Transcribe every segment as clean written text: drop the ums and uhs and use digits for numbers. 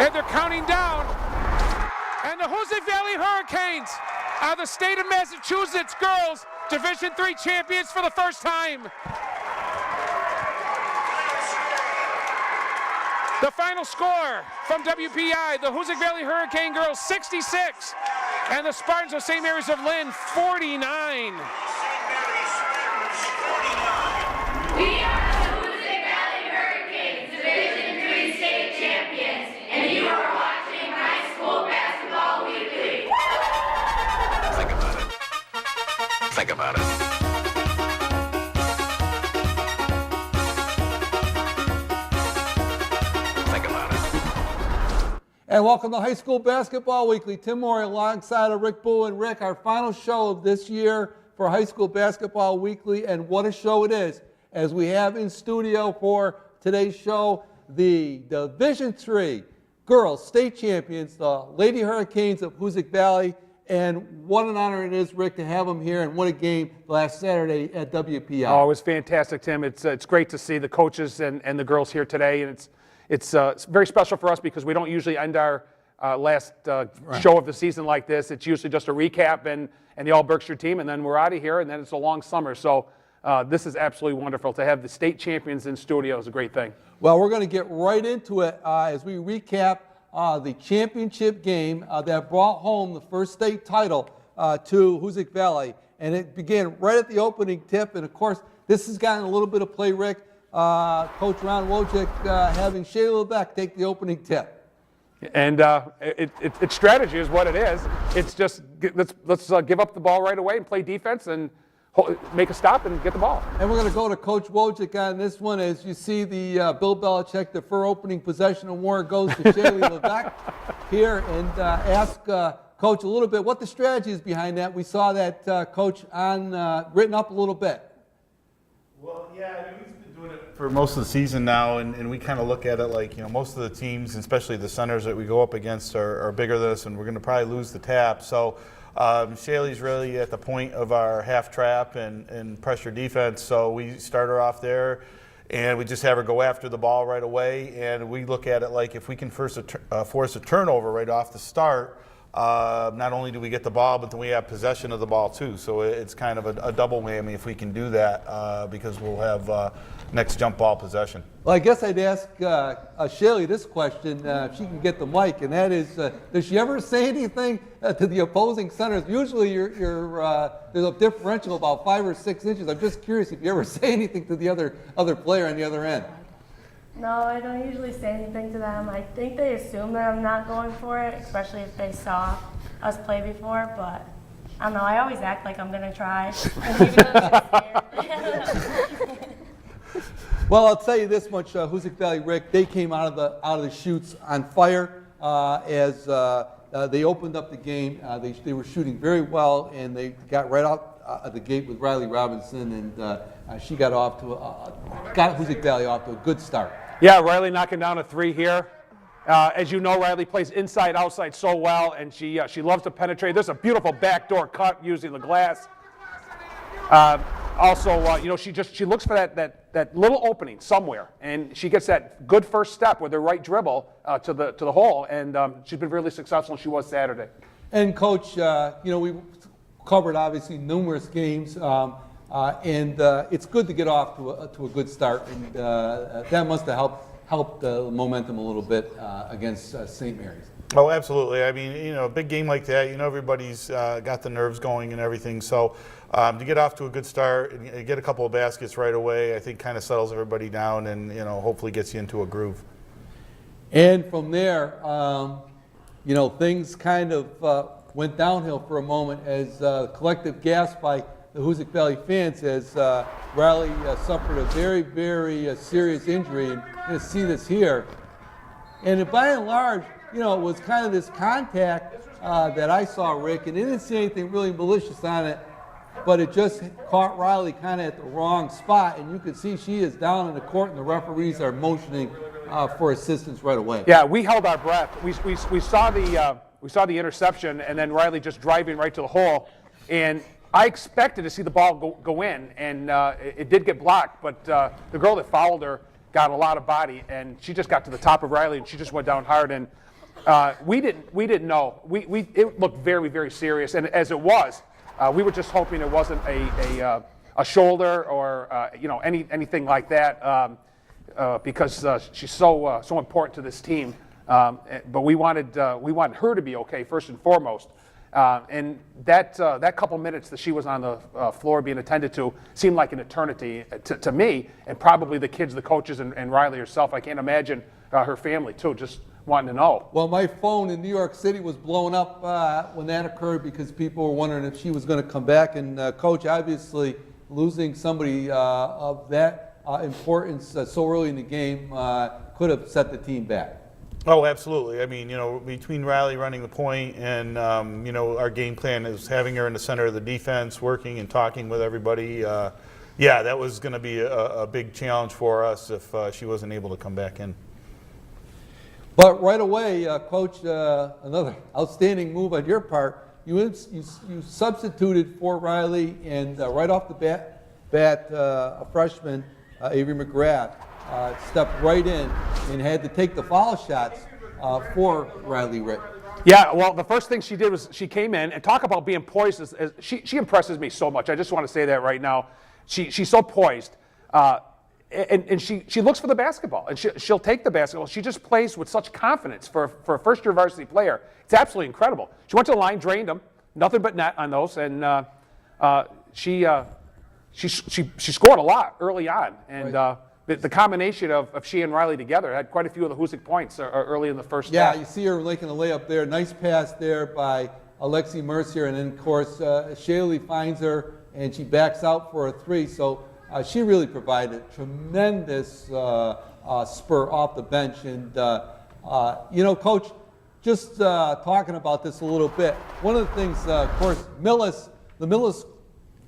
and they're counting down. And the Hoosick Valley Hurricanes are the state of Massachusetts girls Division III champions for the first time. The final score from WPI, the Hoosick Valley Hurricane girls 66, and the Spartans of St. Mary's of Lynn 49. We are the Hoosick Valley Hurricanes, Division III state champions, and you are watching High School Basketball Weekly. Think about it. Think about it. Think about it. And welcome to High School Basketball Weekly. Tim Moore alongside of Rick Boo and Rick, our final show of this year for High School Basketball Weekly, and what a show it is. As we have in studio for today's show, the Division III girls state champions, the Lady Hurricanes of Hoosick Valley, and what an honor it is, Rick, to have them here and what a game last Saturday at WPI. Oh, it was fantastic, Tim. It's great to see the coaches and the girls here today, and it's very special for us because we don't usually end our last show of the season like this. It's usually just a recap and the All-Berkshire team, and then we're out of here, and then it's a long summer. So this is absolutely wonderful. To have the state champions in studio is a great thing. Well, we're going to get right into it as we recap the championship game that brought home the first state title to Hoosick Valley. And it began right at the opening tip. And, of course, this has gotten a little bit of play, Rick. Coach Ron Wojcik having Shayla Lebeck take the opening tip. And it's strategy is what it is. It's just let's give up the ball right away and play defense and make a stop and get the ball. And we're going to go to Coach Wojcik on this one. As you see the Bill Belichick defer opening possession award goes to Shayla Lebeck here, and ask Coach a little bit what the strategy is behind that. We saw that, Coach, on written up a little bit. Well, yeah, I mean, we've been doing it for most of the season now, and we kind of look at it like, you know, most of the teams, especially the centers that we go up against are bigger than us, and we're going to probably lose the tap. So Shaylee's really at the point of our half trap and pressure defense, so we start her off there, and we just have her go after the ball right away, and we look at it like if we can force a turnover right off the start, not only do we get the ball, but then we have possession of the ball too. So it's kind of a double whammy if we can do that because we'll have next jump ball possession. Well, I guess I'd ask Shaylee this question, if she can get the mic, and that is, does she ever say anything to the opposing centers? Usually there's a differential about 5 or 6 inches. I'm just curious if you ever say anything to the other player on the other end. No, I don't usually say anything to them. I think they assume that I'm not going for it, especially if they saw us play before, but I don't know, I always act like I'm going to try. Even though I'm scared. Well, I'll tell you this much, Hoosick Valley, Rick, they came out of the chutes on fire as they opened up the game. They were shooting very well, and they got right out of the gate with Riley Robinson, and she got Hoosick Valley off to a good start. Yeah, Riley knocking down a 3 here. As you know, Riley plays inside, outside so well, and she loves to penetrate. There's a beautiful backdoor cut using the glass. Also, you know, she looks for that little opening somewhere, and she gets that good first step with her right dribble to the hole, and she's been really successful, and she was Saturday. And Coach, you know, we covered obviously numerous games, and it's good to get off to a good start, and that must have helped the momentum a little bit against St. Mary's. Oh, absolutely. I mean, you know, a big game like that, you know, everybody's got the nerves going and everything. So to get off to a good start and get a couple of baskets right away, I think kind of settles everybody down and, you know, hopefully gets you into a groove. And from there, you know, things kind of went downhill for a moment as collective gasp by the Hoosick Valley fans as Riley suffered a very, very serious injury. And you're going to see this here. And by and large, you know, it was kind of this contact that I saw, Rick, and it didn't see anything really malicious on it, but it just caught Riley kind of at the wrong spot, and you can see she is down in the court, and the referees are motioning for assistance right away. Yeah, we held our breath. We saw the interception, and then Riley just driving right to the hole, and I expected to see the ball go in, and it did get blocked, but the girl that fouled her got a lot of body, and she just got to the top of Riley, and she just went down hard, and We didn't know. It looked very, very serious, and as it was, we were just hoping it wasn't a shoulder or anything like that, because she's so important to this team. But we wanted her to be okay first and foremost. And that couple minutes that she was on the floor being attended to seemed like an eternity to me, and probably the kids, the coaches, and Riley herself. I can't imagine her family too, just wanting to know. Well, my phone in New York City was blowing up when that occurred because people were wondering if she was going to come back. And Coach, obviously, losing somebody of that importance so early in the game could have set the team back. Oh, absolutely. I mean, between Riley running the point and, our game plan is having her in the center of the defense, working and talking with everybody. Yeah, that was going to be a big challenge for us if she wasn't able to come back in. But right away, Coach, another outstanding move on your part. You substituted for Riley, and right off the bat, a freshman, Avery McGrath, stepped right in and had to take the foul shots for Riley Rick. Yeah, well, the first thing she did was she came in, and talk about being poised. She impresses me so much. I just want to say that right now. She's so poised. And she looks for the basketball, and she'll take the basketball. She just plays with such confidence for a first-year varsity player. It's absolutely incredible. She went to the line, drained them, nothing but net on those, and she scored a lot early on. And the combination of she and Riley together had quite a few of the Hoosick points early in the first half. Yeah, you see her making a layup there. Nice pass there by Alexi Mercier, and then, of course, Shaley finds her, and she backs out for a three. So she really provided tremendous spur off the bench. And, Coach, just talking about this a little bit, one of the things, of course, the Millis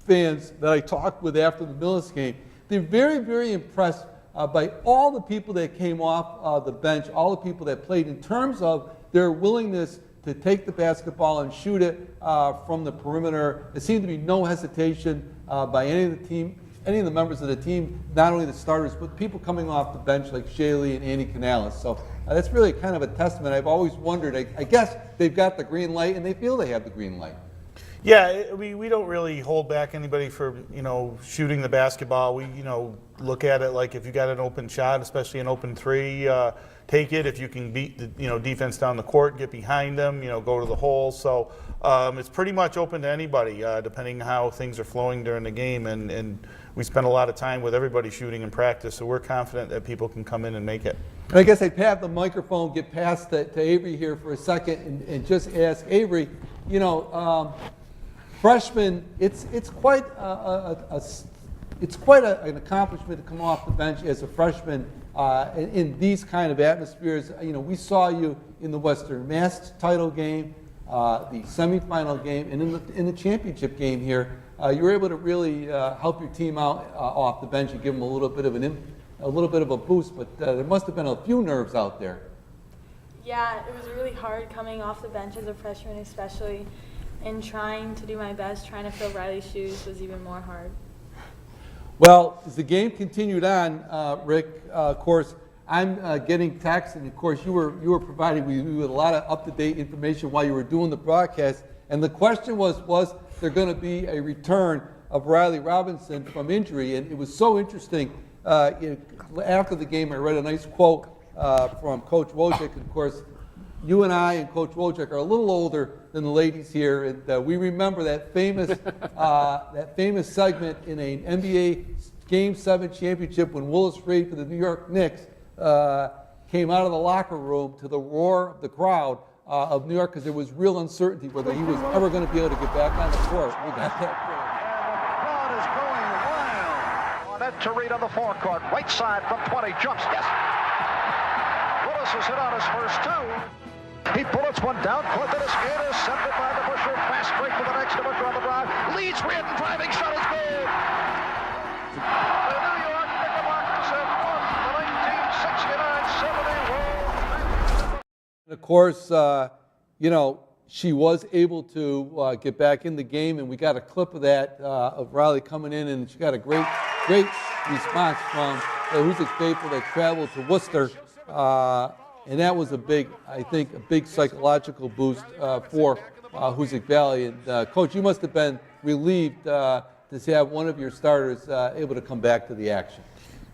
fans that I talked with after the Millis game, they're very, very impressed by all the people that came off the bench, all the people that played in terms of their willingness to take the basketball and shoot it from the perimeter. There seemed to be no hesitation by any of the members of the team, not only the starters, but people coming off the bench like Shaley and Andy Canales. So that's really kind of a testament. I've always wondered, I guess they've got the green light and they feel they have the green light. Yeah, we don't really hold back anybody for, shooting the basketball. We, look at it like if you got an open shot, especially an open three, take it. If you can beat the, defense down the court, get behind them, go to the hole. So it's pretty much open to anybody, depending how things are flowing during the game. And we spend a lot of time with everybody shooting in practice, so we're confident that people can come in and make it. And I guess I'd have the microphone, get past to Avery here for a second, and just ask Avery, freshman, it's quite an accomplishment to come off the bench as a freshman in these kind of atmospheres. We saw you in the Western Mass title game, the semifinal game, and in the championship game here. You were able to really help your team out off the bench and give them a little bit of a boost. But there must have been a few nerves out there. Yeah, it was really hard coming off the bench as a freshman, especially. And trying to do my best, trying to fill Riley's shoes was even more hard. Well, as the game continued on, Rick, of course, I'm getting texts, and of course you were providing me with a lot of up-to-date information while you were doing the broadcast. And the question was there going to be a return of Riley Robinson from injury? And it was so interesting. After the game, I read a nice quote from Coach Wojcik. Of course, you and I and Coach Wojcik are a little older than the ladies here, and we remember that famous segment in an NBA Game 7 championship when Willis Reed for the New York Knicks came out of the locker room to the roar of the crowd of New York because there was real uncertainty whether he was ever going to be able to get back on the court. We got that. Crowd is going wild. On it to Reed on the forecourt, right side from 20, jumps, yes. Willis has hit on his first two. He bullets one down, court, then is intercepted by the Busher. Fast break for the next to Busher on the drive. Leads Reardon, driving shot is good. The New York Knickerbockers have won the 1969-70 World. And of course, she was able to get back in the game, and we got a clip of that of Riley coming in, and she got a great response from the Hoosick faithful that traveled to Worcester and that was a big, I think, a big psychological boost for Hoosick Valley. And Coach, you must have been relieved to have one of your starters able to come back to the action.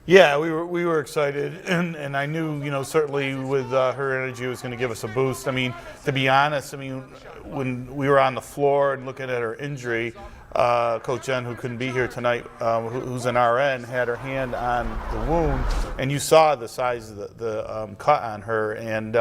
Yeah, we were excited, and I knew, you know, certainly with her energy it was going to give us a boost. I mean, to be honest, I mean, when we were on the floor and looking at her injury, Coach Jen, who couldn't be here tonight, who's an RN, had her hand on the wound, and you saw the size of the cut on her, and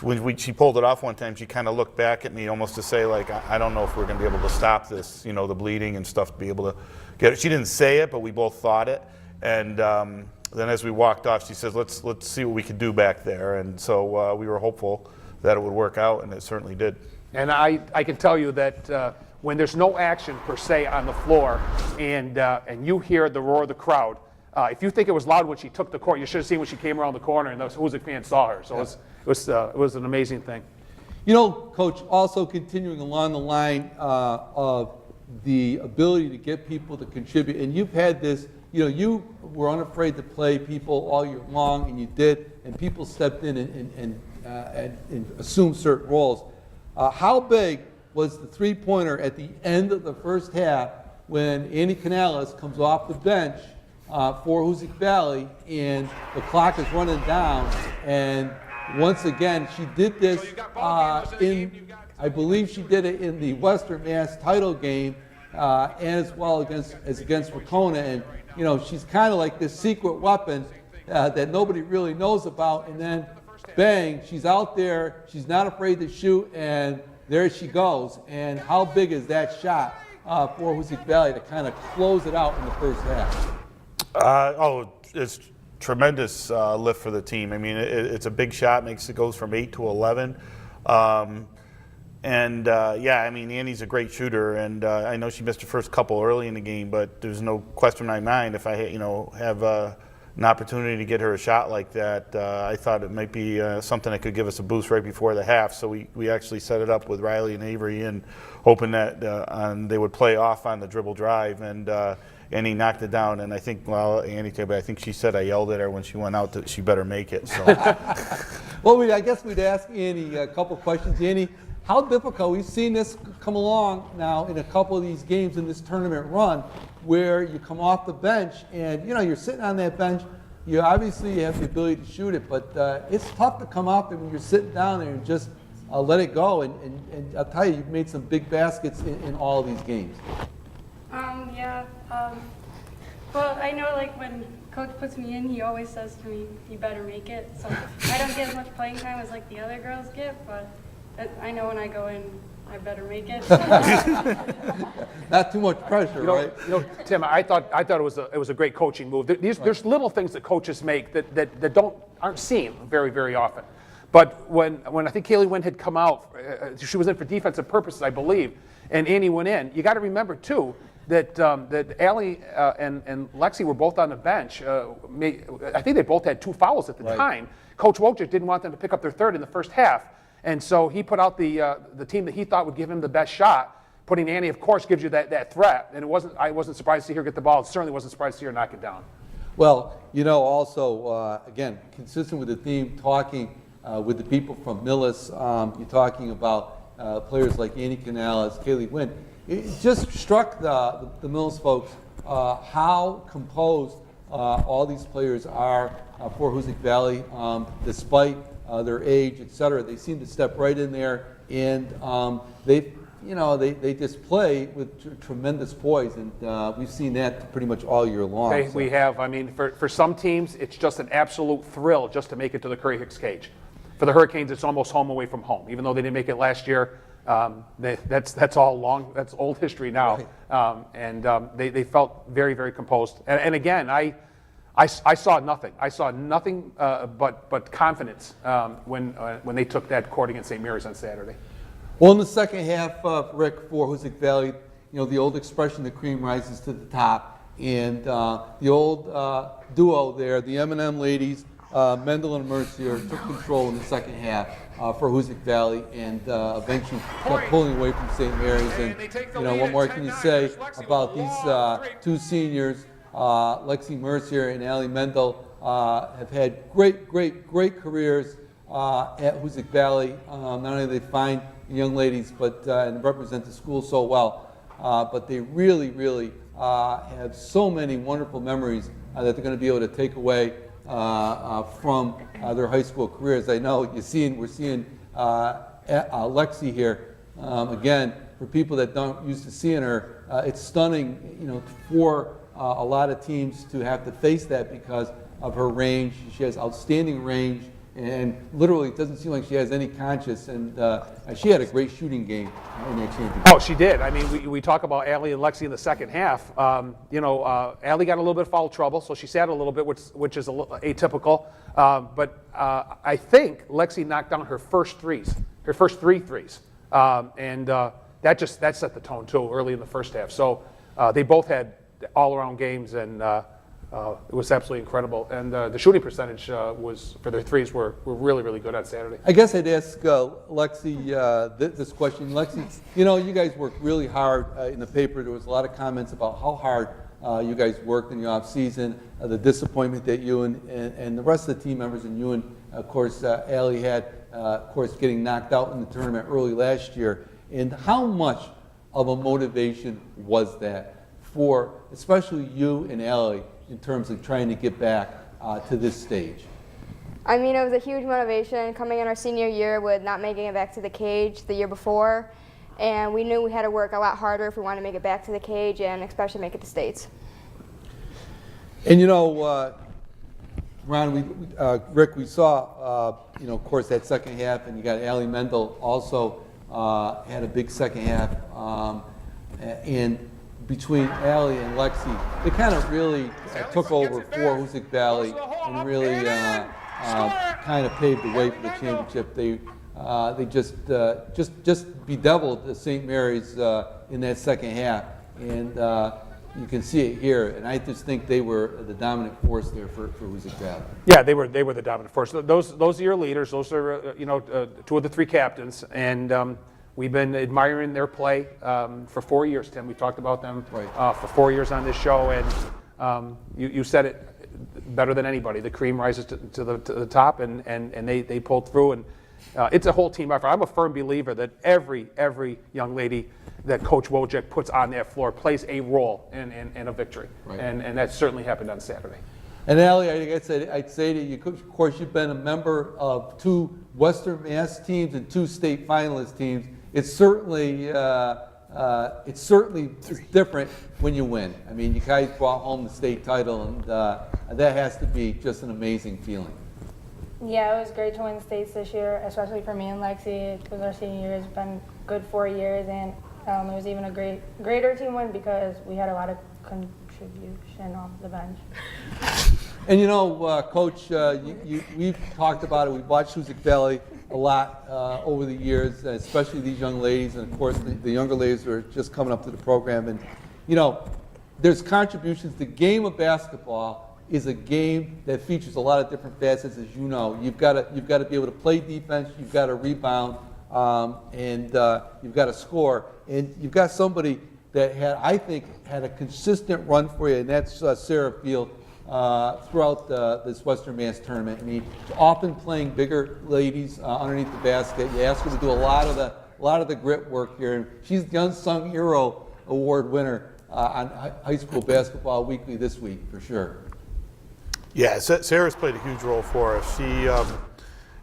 when she pulled it off one time, she kind of looked back at me almost to say, like, I don't know if we're going to be able to stop this, you know, the bleeding and stuff, to be able to get it. She didn't say it, but we both thought it. And then as we walked off, she says, let's see what we can do back there. And so we were hopeful that it would work out, and it certainly did. And I can tell you that when there's no action per se on the floor and you hear the roar of the crowd, if you think it was loud when she took the court, you should have seen when she came around the corner and those Hoosick fans saw her. So it was an amazing thing. You know, Coach, also continuing along the line of the ability to get people to contribute, and you've had this, you know, you were unafraid to play people all year long, and you did, and people stepped in and assumed certain roles. How big was the three-pointer at the end of the first half when Annie Canales comes off the bench for Hoosick Valley, and the clock is running down, and once again, she did this I believe she did it in the Western Mass title game, and as well against Wacona, and you know, she's kind of like this secret weapon that nobody really knows about, and then bang, she's out there, she's not afraid to shoot, and there she goes. And how big is that shot for Hoosick Valley to kind of close it out in the first half? It's tremendous lift for the team. I mean, it's a big shot, it goes from 8 to 11. Yeah, I mean, Annie's a great shooter, and I know she missed her first couple early in the game, but there's no question in my mind if I, you know, have an opportunity to get her a shot like that, I thought it might be something that could give us a boost right before the half. So we actually set it up with Riley and Avery, and hoping that they would play off on the dribble drive, and Annie knocked it down. And I think, well, Annie, but I think she said I yelled at her when she went out that she better make it. So. Well, I guess we'd ask Annie a couple questions. Annie, how difficult, we've seen this come along now in a couple of these games in this tournament run, where you come off the bench and, you know, you're sitting on that bench, you obviously have the ability to shoot it, but it's tough to come off there when you're sitting down there and just let it go. And I'll tell you, you've made some big baskets in all of these games. Well, I know, like, when Coach puts me in, he always says to me, you better make it. So I don't get as much playing time as, like, the other girls get, but I know when I go in, I better make it. Not too much pressure, right? You know, Tim, I thought it was a great coaching move. There's little things that coaches make that aren't seen very, very often. But when I think Kaylee Wynn had come out, she was in for defensive purposes, I believe, and Annie went in. You got to remember too that Allie and Lexi were both on the bench. I think they both had 2 fouls at the time. Coach Wojcik didn't want them to pick up their third in the first half. And so he put out the team that he thought would give him the best shot. Putting Annie, of course, gives you that threat. And I wasn't surprised to see her get the ball. It certainly wasn't surprised to see her knock it down. Well, you know, also, again, consistent with the theme, talking with the people from Millis, you're talking about players like Annie Canales, Kaylee Wynn. It just struck the Millis folks how composed all these players are for Hoosick Valley, despite their age, et cetera. They seem to step right in there, and they just play with tremendous poise, and we've seen that pretty much all year long. We have. I mean, for some teams, it's just an absolute thrill just to make it to the Curry Hicks cage. For the Hurricanes, it's almost home away from home. Even though they didn't make it last year, that's old history now. Right. They felt very, very composed. And again, I saw nothing. I saw nothing but confidence when they took that court against St. Mary's on Saturday. Well, in the second half, Rick, for Hoosick Valley, you know, the old expression, the cream rises to the top, and the old duo there, the M&M ladies, Mendel and Mercier, took control in the second half for Hoosick Valley, and eventually kept pulling away from St. Mary's. And you know, what more can you say about these 2 seniors? Lexi Mercier and Allie Mendel have had great careers at Hoosick Valley. Not only do they find young ladies, but and represent the school so well, but they really, really have so many wonderful memories that they're going to be able to take away from their high school careers. I know we're seeing Lexi here again. For people that don't used to seeing her, it's stunning, for a lot of teams to have to face that because of her range. She has outstanding range, and literally it doesn't seem like she has any conscience. And she had a great shooting game in that championship. Oh, she did. I mean, we talk about Allie and Lexi in the second half. Allie got a little bit of foul trouble, so she sat a little bit, which is atypical. But I think Lexi knocked down her first three threes. That set the tone too early in the first half. So they both had all-around games, and it was absolutely incredible. And the shooting percentage for their threes were really, really good on Saturday. I guess I'd ask Lexi this question. Lexi, you guys worked really hard in the paper. There was a lot of comments about how hard you guys worked in the off season, the disappointment that you and the rest of the team members and you and, of course, Allie had, of course, getting knocked out in the tournament early last year. And how much of a motivation was that for especially you and Allie in terms of trying to get back to this stage? I mean, it was a huge motivation coming in our senior year with not making it back to the cage the year before. And we knew we had to work a lot harder if we wanted to make it back to the cage and especially make it to states. And Ron, Rick, we saw, of course, that second half, and you got Allie Mendel also had a big second half. And between Allie and Lexi, they kind of really took over for Hoosick Valley and really kind of paved the way for the championship. They just bedeviled the St. Mary's in that second half, and you can see it here. And I just think they were the dominant force there for Hoosick Valley. Yeah, they were the dominant force. Those are your leaders. Those are two of the three captains, and we've been admiring their play for 4 years. Tim, we talked about them for 4 years on this show, and you said it better than anybody. The cream rises to the top, and they pulled through, and it's a whole team effort. I'm a firm believer that every young lady that Coach Wojcik puts on that floor plays a role in a victory, and that certainly happened on Saturday. And Allie, I'd say to you, of course, you've been a member of 2 Western Mass teams and 2 state finalist teams. It's certainly different when you win. I mean, you guys brought home the state title, and that has to be just an amazing feeling. Yeah, it was great to win the states this year, especially for me and Lexi, because our senior year has been good 4 years, and it was even a greater team win because we had a lot of contribution off the bench. And Coach, we've talked about it. We've watched Hoosick Valley a lot over the years, especially these young ladies, and of course the younger ladies who are just coming up to the program. And there's contributions. The game of basketball is a game that features a lot of different facets, as you know. You've got to be able to play defense. You've got to rebound, and you've got to score. And you've got somebody that I think had a consistent run for you, and that's Sarah Field. Throughout this Western Mass tournament. I mean, often playing bigger ladies underneath the basket. You ask her to do a lot of the grit work here. And she's the Unsung Hero Award winner on High School Basketball Weekly this week, for sure. Yeah, Sarah's played a huge role for us. She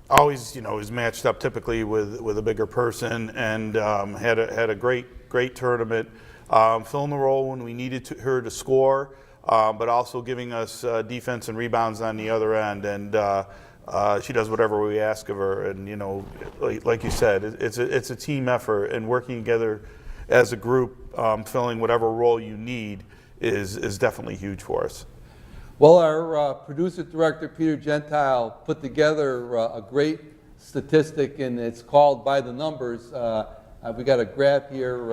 always, is matched up typically with a bigger person, and had a great tournament, filling the role when we needed her to score. But also giving us defense and rebounds on the other end, and she does whatever we ask of her. And like you said, it's a team effort, and working together as a group, filling whatever role you need is definitely huge for us. Well, our producer director Peter Gentile put together a great statistic, and it's called By the Numbers. We got a graph here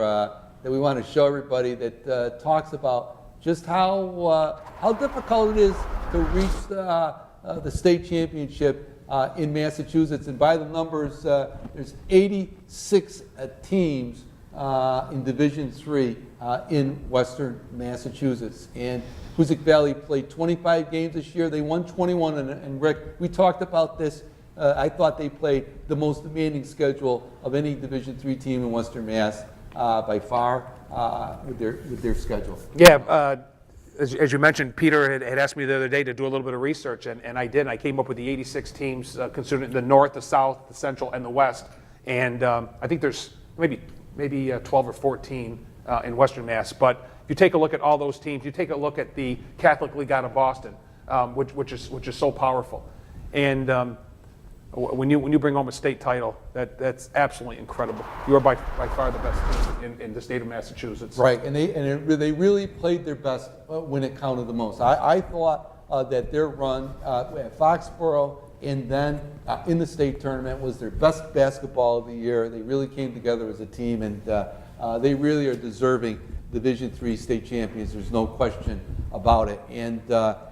that we want to show everybody that talks about just how difficult it is to reach the state championship in Massachusetts. And by the numbers, there's 86 teams in Division III in Western Massachusetts. And Hoosick Valley played 25 games this year. They won 21. And Rick, we talked about this I thought they played the most demanding schedule of any Division III team in Western Mass by far with their schedule. Yeah, as you mentioned, Peter had asked me the other day to do a little bit of research, and I did. I came up with the 86 teams considering the North, the South, the Central, and the West. And I think there's maybe 12 or 14 in Western Mass. But if you take a look at all those teams, you take a look at the Catholic League out of Boston, which is so powerful. And when you bring home a state title, that's absolutely incredible. You are by far the best team in the state of Massachusetts. Right, and they really played their best when it counted the most. I thought that their run at Foxborough and then in the state tournament was their best basketball of the year. They really came together as a team, and they really are deserving Division III state champions. There's no question about it. And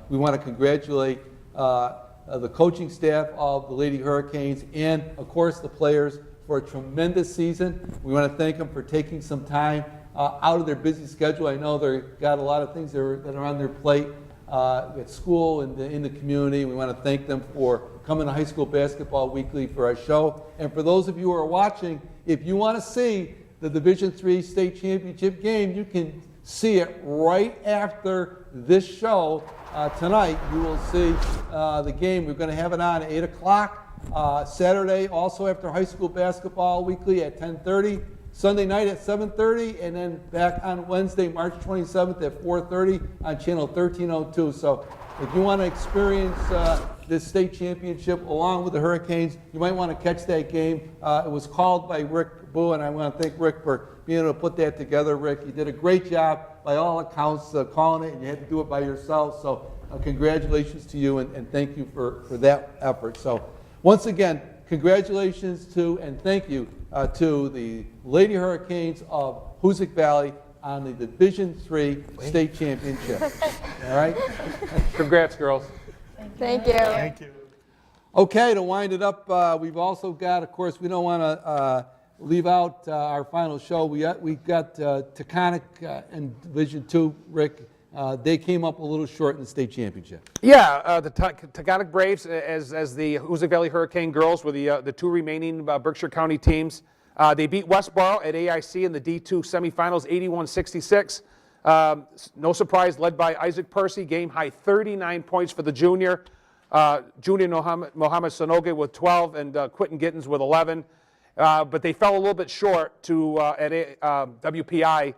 we want to congratulate the coaching staff of the Lady Hurricanes and, of course, the players for a tremendous season. We want to thank them for taking some time out of their busy schedule. I know they've got a lot of things that are on their plate at school and in the community. We want to thank them for coming to High School Basketball Weekly for our show. And for those of you who are watching, if you want to see the Division III state championship game, you can see it right after this show. Tonight, you will see the game. We're going to have it on at 8 o'clock. Saturday, also after High School Basketball Weekly at 10:30. Sunday night at 7:30, and then back on Wednesday, March 27th at 4:30 on channel 1302. So if you want to experience this state championship along with the Hurricanes, you might want to catch that game. It was called by Rick Boo, and I want to thank Rick for being able to put that together. Rick, you did a great job by all accounts calling it, and you had to do it by yourself. So congratulations to you, and thank you for that effort. So once again, congratulations to and thank you to the Lady Hurricanes of Hoosick Valley on the Division III state championship. All right? Congrats, girls. Thank you. Thank you. Okay, to wind it up, we've also got, of course, we don't want to leave out our final show. We got Taconic in Division II, Rick. They came up a little short in the state championship. Yeah, the Taconic Braves, as the Hoosick Valley Hurricane girls, were the two remaining Berkshire County teams. They beat Westboro at AIC in the D2 semifinals, 81-66. No surprise, led by Isaac Percy, game high 39 points for the junior. Junior Mohammed Sonoge with 12 and Quentin Gittins with 11. But they fell a little bit short at WPI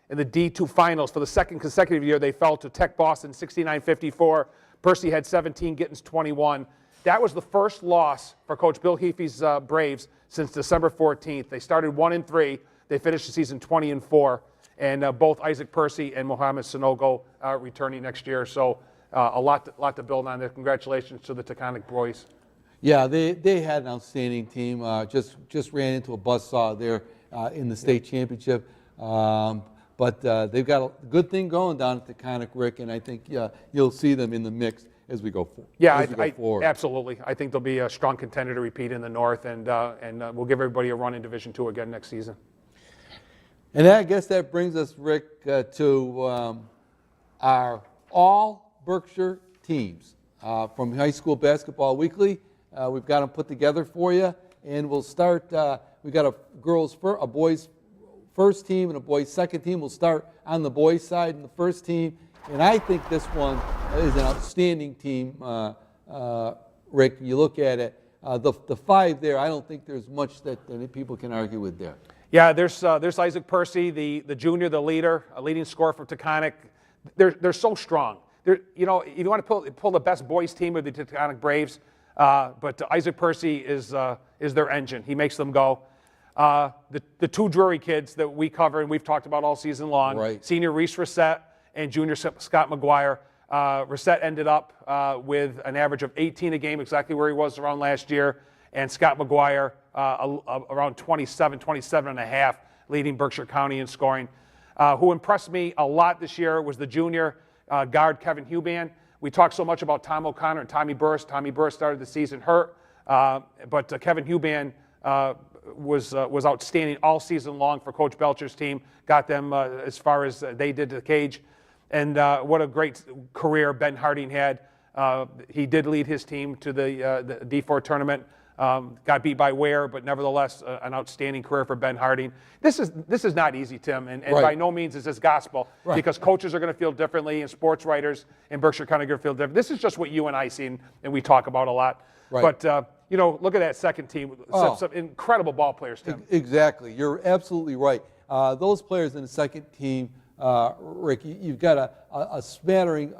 in the D2 finals. For the second consecutive year, they fell to Tech Boston 69-54. Percy had 17, Gittins 21. That was the first loss for Coach Bill Heafy's Braves since December 14th. They started 1-3. They finished the season 20-4. And both Isaac Percy and Mohammed Sonogo returning next year. So a lot to build on there. Congratulations to the Taconic boys. Yeah, they had an outstanding team. Just ran into a buzzsaw there in the state championship. But they've got a good thing going down at Taconic, Rick, and I think you'll see them in the mix as we go forward. Yeah, absolutely. I think they'll be a strong contender to repeat in the North, and we'll give everybody a run in Division II again next season. And I guess that brings us, Rick, to our all Berkshire teams from High School Basketball Weekly. We've got them put together for you, and we'll start. We've got a boys' first team and a boys' second team. We'll start on the boys' side in the first team, and I think this one is an outstanding team. Rick, you look at it, the five there. I don't think there's much that people can argue with there. Yeah, there's Isaac Percy, the junior, the leader, a leading scorer from Taconic. They're so strong. You you want to pull the best boys team of the Taconic Braves, but Isaac Percy is their engine. He makes them go. The two Drury kids that we cover and we've talked about all season long, right. Senior Reese Reset and junior Scott McGuire. Reset ended up with an average of 18 a game, exactly where he was around last year, and Scott McGuire around 27 and a half, leading Berkshire County in scoring. Who impressed me a lot this year was the junior guard Kevin Huban. We talked so much about Tom O'Connor and Tommy Burris. Tommy Burris started the season hurt, but Kevin Huban was outstanding all season long for Coach Belcher's team. Got them as far as they did to the cage, and what a great career Ben Harding had. He did lead his team to the D4 tournament. Got beat by Ware, but nevertheless, an outstanding career for Ben Harding. This is not easy, Tim, and Right. by no means is this gospel, Right. because coaches are going to feel differently, and sports writers in Berkshire County are going to feel different. This is just what you and I see, and we talk about a lot. Right. But, look at that second team. Some incredible ball players, Tim. Exactly. You're absolutely right. Those players in the second team, Rick, you've got a smattering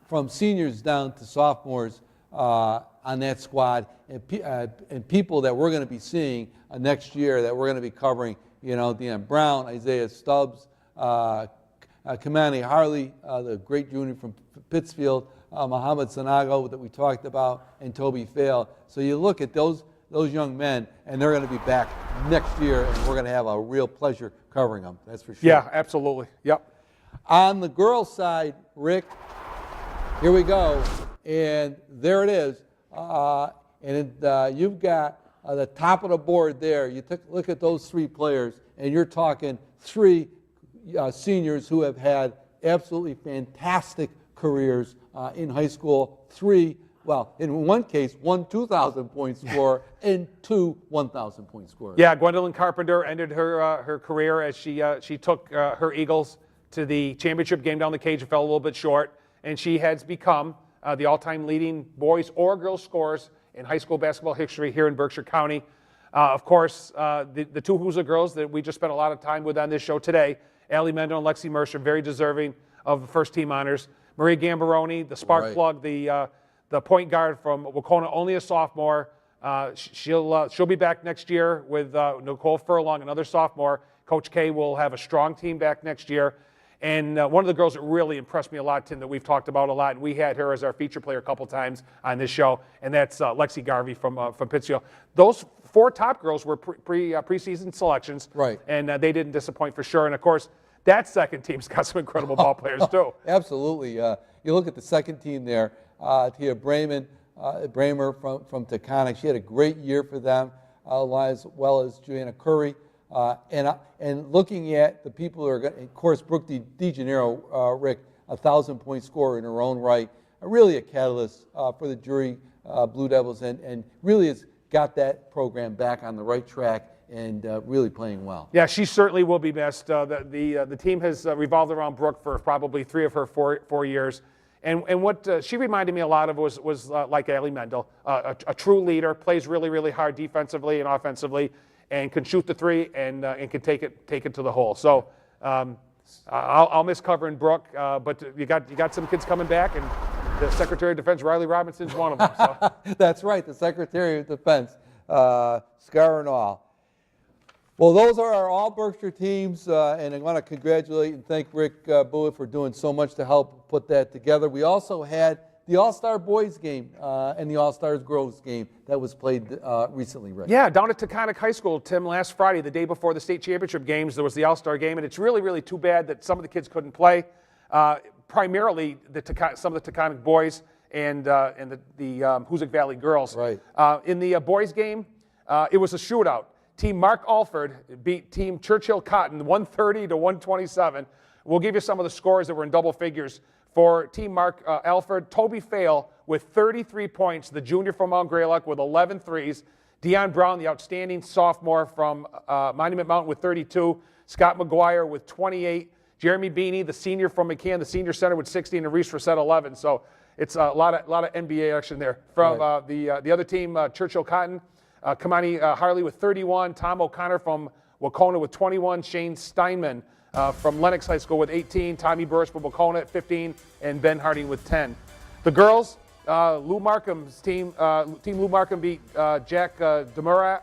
from seniors down to sophomores on that squad, and people that we're going to be seeing next year that we're going to be covering. Deon Brown, Isaiah Stubbs, Kamani Harley, the great junior from Pittsfield, Muhammad Sanago that we talked about, and Toby Fail. So you look at those young men, and they're going to be back next year, and we're going to have a real pleasure covering them. That's for sure. Yeah, absolutely. Yep. On the girls' side, Rick, here we go, and there it is. You've got the top of the board there. You look at those three players, and you're talking three seniors who have had absolutely fantastic careers in high school. In one case, one 2,000-point scorer and two 1,000-point scorers. Yeah, Gwendolyn Carpenter ended her career as she took her Eagles to the championship game down the cage and fell a little bit short, and she has become the all-time leading boys or girls scorers in high school basketball history here in Berkshire County. Of course, the two Hoosier girls that we just spent a lot of time with on this show today, Allie Mendel and Lexi Mercer, very deserving of the first team honors. Marie Gambaroni, the spark plug, the point guard from Wacona, only a sophomore. She'll be back next year with Nicole Furlong, another sophomore. Coach K will have a strong team back next year. And one of the girls that really impressed me a lot, Tim, that we've talked about a lot, and we had her as our feature player a couple times on this show, and that's Lexi Garvey from Pittsfield. Those four top girls were preseason selections, right? And they didn't disappoint for sure. And of course, that second team's got some incredible ball players too. Absolutely. You look at the second team there. Tia Bramer from Taconic. She had a great year for them, as well as Juliana Curry. And looking at the people who are going, of course, Brooke DeGennaro, Rick, 1,000-point scorer in her own right, really a catalyst for the Drury Blue Devils, and really has got that program back on the right track and really playing well. Yeah, she certainly will be missed. The team has revolved around Brooke for probably 3 of her 4 years. And what she reminded me a lot of was like Allie Mendel, a true leader, plays really, really hard defensively and offensively, and can shoot the three and can take it to the hole. So I'll miss covering Brooke, but you got some kids coming back, and the Secretary of Defense, Riley Robinson's one of them. So. That's right, the Secretary of Defense, scar and all. Well, those are our all Berkshire teams, and I want to congratulate and thank Rick Bowie for doing so much to help put that together. We also had the All-Star Boys game and the All-Stars Girls game that was played recently, Rick. Yeah, down at Taconic High School, Tim, last Friday, the day before the state championship games, there was the All-Star game, and it's really, really too bad that some of the kids couldn't play. Primarily, some of the Taconic boys and the Hoosick Valley girls. Right. In the boys game, it was a shootout. Team Mark Alford beat Team Churchill Cotton 130 to 127. We'll give you some of the scores that were in double figures. For Team Mark Alford, Toby Fail with 33 points, the junior from Mount Greylock with 11 threes. Deon Brown, the outstanding sophomore from Monument Mountain with 32. Scott McGuire with 28. Jeremy Beanie, the senior from McCann, the senior center with 16, and Reese Forsett 11. So it's a lot of NBA action there. From the other team, Churchill Cotton, Kamani Harley with 31, Tom O'Connor from Wacona with 21, Shane Steinman from Lenox High School with 18, Tommy Burris from Wacona at 15, and Ben Harding with 10. The girls, Lou Markham's team, Team Lou Markham beat Jack Demurat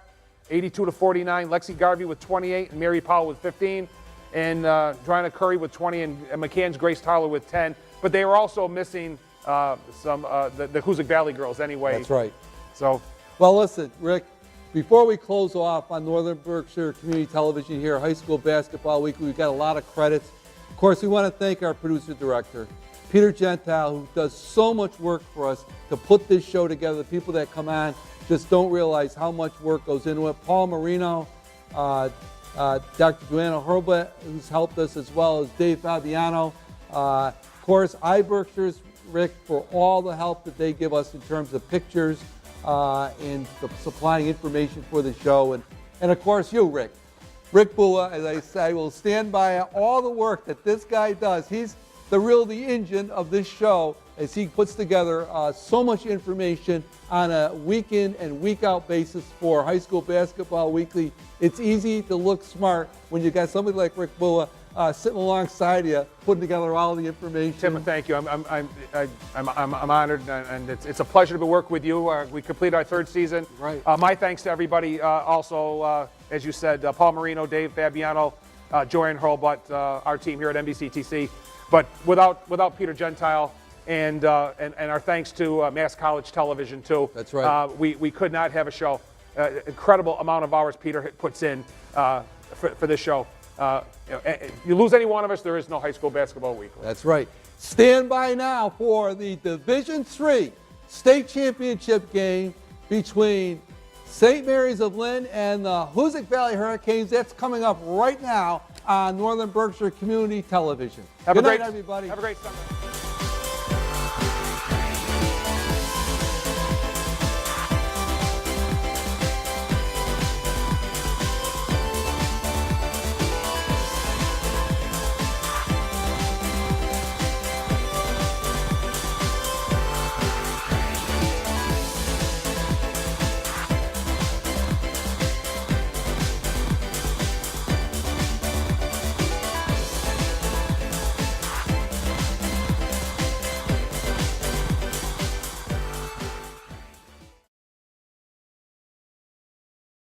82 to 49, Lexi Garvey with 28, and Mary Powell with 15, and Joanna Curry with 20, and McCann's Grace Tyler with 10. But they were also missing the Hoosick Valley girls anyway. That's right. So. Well, listen, Rick, before we close off on Northern Berkshire Community Television here, High School Basketball Weekly, we've got a lot of credits. Of course, we want to thank our producer-director, Peter Gentile, who does so much work for us to put this show together. The people that come on just don't realize how much work goes into it. Paul Marino, Dr. Joanna Hurlbut, who's helped us, as well as Dave Fabiano. Of course, iBerkshire's Rick, for all the help that they give us in terms of pictures and supplying information for the show. And of course, you, Rick. Rick Bua, as I say, will stand by all the work that this guy does. He's the engine of this show as he puts together so much information on a week in and week out basis for High School Basketball Weekly. It's easy to look smart when you got somebody like Rick Bua sitting alongside you, putting together all the information. Tim, thank you. I'm honored, and it's a pleasure to work with you. We completed our third season. Right. My thanks to everybody. Also, as you said, Paul Marino, Dave Fabiano, Joanne Hurlbutt, our team here at NBCTC. But without Peter Gentile and our thanks to Mass College Television too. That's right. We could not have a show. Incredible amount of hours Peter puts in for this show. You lose any one of us, there is no High School Basketball Weekly. That's right. Stand by now for the Division III state championship game between St. Mary's of Lynn and the Hoosick Valley Hurricanes. That's coming up right now on Northern Berkshire Community Television. Good night, everybody. Have a great summer.